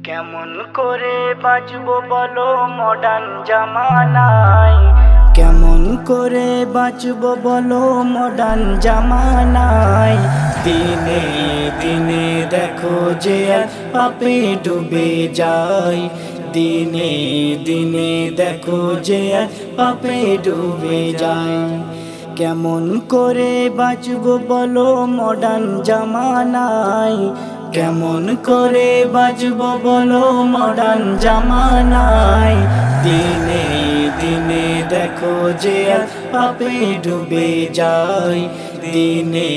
কেমন করে বাঁচবো বলো মডার্ন জামানায়, কেমন করে বাঁচবো বলো মডার্ন জামানায়। দিনে দিনে দেখো যে পাপে ডুবে যায়, দিনে দিনে দেখো যে পাপে ডুবে যায়। কেমন করে বাঁচবো বলো মডার্ন জামানায়, কেমন করে বাঁচবো বলো মডার্ন জামানায়। দিনে দিনে দেখো যে পাপে ডুবে যায়, দিনে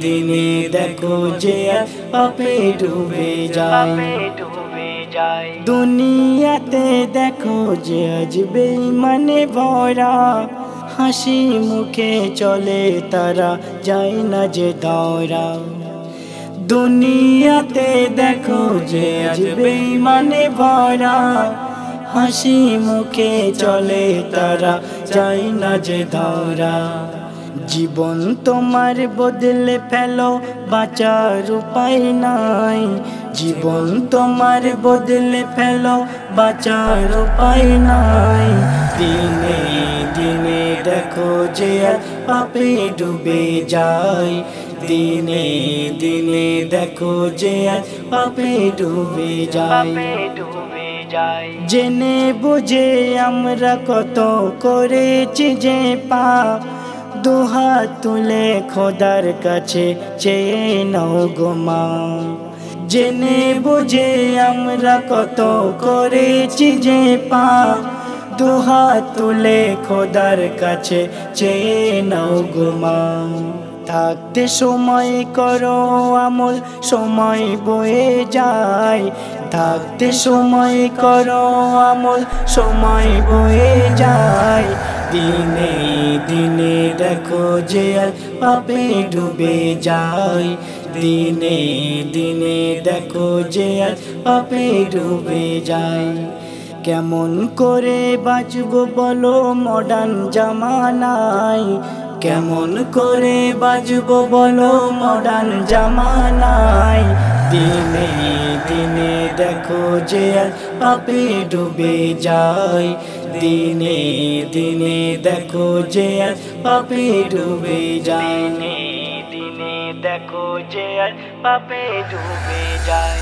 দিনে দেখো যে পাপে ডুবে যায়। দুনিয়াতে দেখো যে আজ বেঈমানে ভরা, হাসি মুখে চলে তারা যায় না যে ধরা। দুনিয়াতে দেখো যে আজ বেঈমানে ভরা, হাসি মুখে চলে তারা যায় না যে ধরা। জীবন তোমার বদলে ফেলো বাঁচার উপায় নাই, জীবন তোমার বদলে ফেলো বাঁচার উপায় নাই। দিনে দিনে দেখো যে পাপে ডুবে যায়, দিনে দিনে দেখো যে পাপে ডুবে যায়। জেনে বুঝে আমরা কত করেছি যে পাপ, দুহাত তুলে খোদার কাছে চেয়ে নাও গো মাপ। জেনে বুঝে আমরা কত করেছি যে পাপ, দুহাত তুলে খোদার কাছে চেয়ে নাও গো মাপ। থাকতে সময় করো আমল, সময় বয়ে যায়, থাকতে সময় করো আমল, সময় বয়ে যায়। দিনে দিনে দেখো যে পাপে ডুবে যায়, দিনে দিনে দেখো যে পাপে ডুবে যায়। কেমন করে বাঁচবো বলো মডার্ন জামানায়, কেমন করে বাঁচবো বলো মডার্ন জামানায়। দিনে দিনে দেখো যে পাপে ডুবে যায়, দিনে দিনে দেখো যে পাপে ডুবে যায়। দিনে দিনে দেখো যে পাপে ডুবে যায়।